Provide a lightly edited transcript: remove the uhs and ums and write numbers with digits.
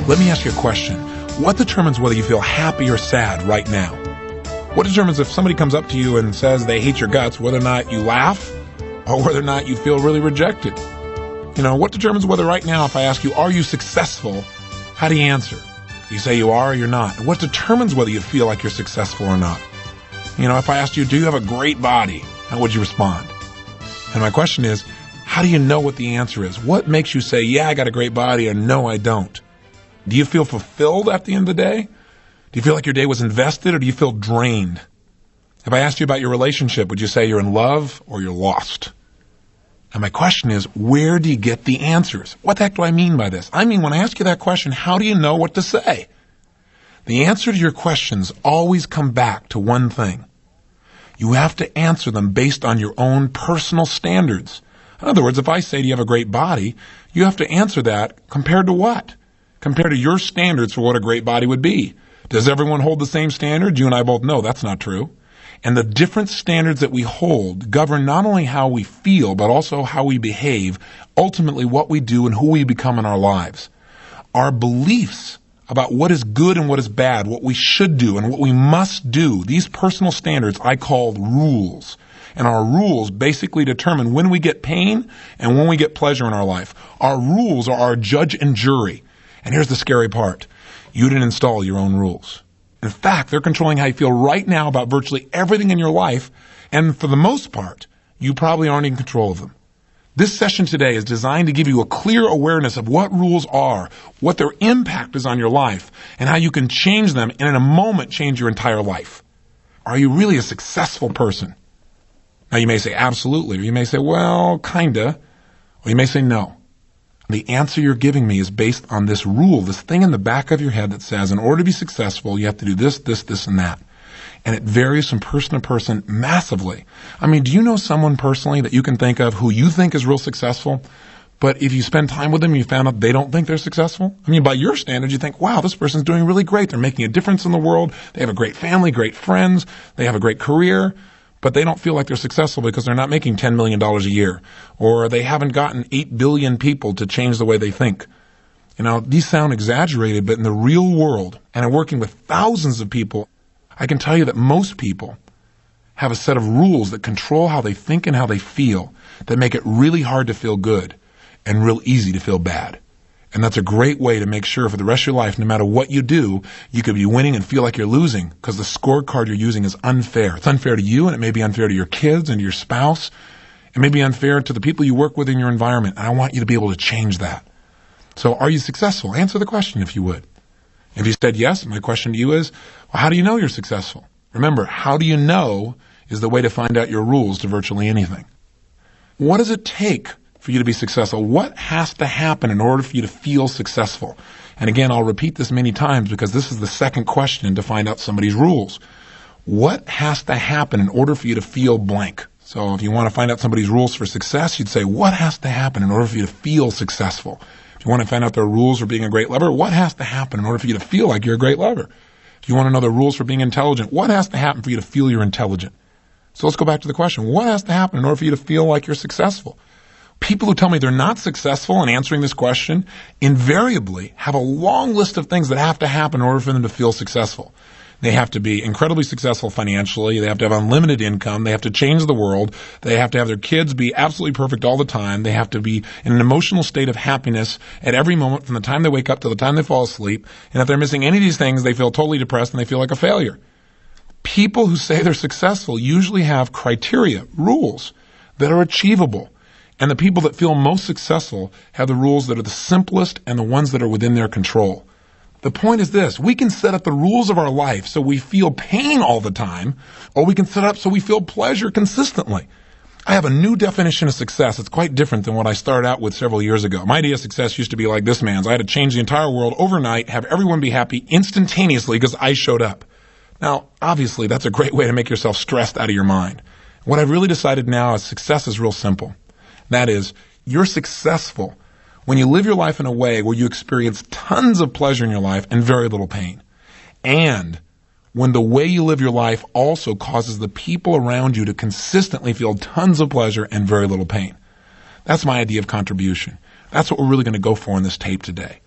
Let me ask you a question. What determines whether you feel happy or sad right now? What determines if somebody comes up to you and says they hate your guts, whether or not you laugh or whether or not you feel really rejected? What determines whether right now, if I ask you, are you successful? How do you answer? You say you are or you're not. What determines whether you feel like you're successful or not? If I asked you, do you have a great body? How would you respond? And my question is, how do you know what the answer is? What makes you say, yeah, I got a great body, or no, I don't? Do you feel fulfilled at the end of the day? Do you feel like your day was invested, or do you feel drained? If I asked you about your relationship, would you say you're in love or you're lost? And my question is, where do you get the answers? What the heck do I mean by this? I mean, when I ask you that question, how do you know what to say? The answer to your questions always come back to one thing. You have to answer them based on your own personal standards. In other words, if I say, do you have a great body? You have to answer that compared to what? Compared to your standards for what a great body would be. Does everyone hold the same standard? You and I both know that's not true. And the different standards that we hold govern not only how we feel, but also how we behave, ultimately what we do and who we become in our lives. Our beliefs about what is good and what is bad, what we should do and what we must do, these personal standards I call rules. And our rules basically determine when we get pain and when we get pleasure in our life. Our rules are our judge and jury. And here's the scary part. You didn't install your own rules. In fact, they're controlling how you feel right now about virtually everything in your life. And for the most part, you probably aren't in control of them. This session today is designed to give you a clear awareness of what rules are, what their impact is on your life, and how you can change them and in a moment change your entire life. Are you really a successful person? Now you may say absolutely, or you may say, well, kinda, or you may say no. The answer you're giving me is based on this rule, this thing in the back of your head that says in order to be successful, you have to do this, this, this, and that. And it varies from person to person massively. I mean, do you know someone personally that you can think of who you think is real successful, but if you spend time with them, you found out they don't think they're successful? I mean, by your standards, you think, wow, this person's doing really great. They're making a difference in the world. They have a great family, great friends. They have a great career. But they don't feel like they're successful because they're not making $10 million a year, or they haven't gotten 8 billion people to change the way they think. These sound exaggerated, but in the real world, and I'm working with thousands of people, I can tell you that most people have a set of rules that control how they think and how they feel, that make it really hard to feel good and real easy to feel bad. And that's a great way to make sure for the rest of your life, no matter what you do, you could be winning and feel like you're losing because the scorecard you're using is unfair. It's unfair to you, and it may be unfair to your kids and to your spouse. It may be unfair to the people you work with in your environment. And I want you to be able to change that. So are you successful? Answer the question if you would. If you said yes, my question to you is, well, how do you know you're successful? Remember, how do you know is the way to find out your rules to virtually anything. What does it take for you to be successful? What has to happen in order for you to feel successful? And again, I'll repeat this many times because this is the second question to find out somebody's rules. What has to happen in order for you to feel blank? So if you want to find out somebody's rules for success, you'd say, what has to happen in order for you to feel successful? If you want to find out their rules for being a great lover, what has to happen in order for you to feel like you're a great lover? If you want to know the rules for being intelligent, what has to happen for you to feel you're intelligent? So let's go back to the question. What has to happen in order for you to feel like you're successful? People who tell me they're not successful in answering this question invariably have a long list of things that have to happen in order for them to feel successful. They have to be incredibly successful financially. They have to have unlimited income. They have to change the world. They have to have their kids be absolutely perfect all the time. They have to be in an emotional state of happiness at every moment from the time they wake up to the time they fall asleep. And if they're missing any of these things, they feel totally depressed and they feel like a failure. People who say they're successful usually have criteria, rules that are achievable. And the people that feel most successful have the rules that are the simplest and the ones that are within their control. The point is this: we can set up the rules of our life so we feel pain all the time, or we can set up so we feel pleasure consistently. I have a new definition of success. It's quite different than what I started out with several years ago. My idea of success used to be like this man's. I had to change the entire world overnight, have everyone be happy instantaneously because I showed up. Now, obviously, that's a great way to make yourself stressed out of your mind. What I've really decided now is success is real simple. That is, you're successful when you live your life in a way where you experience tons of pleasure in your life and very little pain. And when the way you live your life also causes the people around you to consistently feel tons of pleasure and very little pain. That's my idea of contribution. That's what we're really going to go for in this tape today.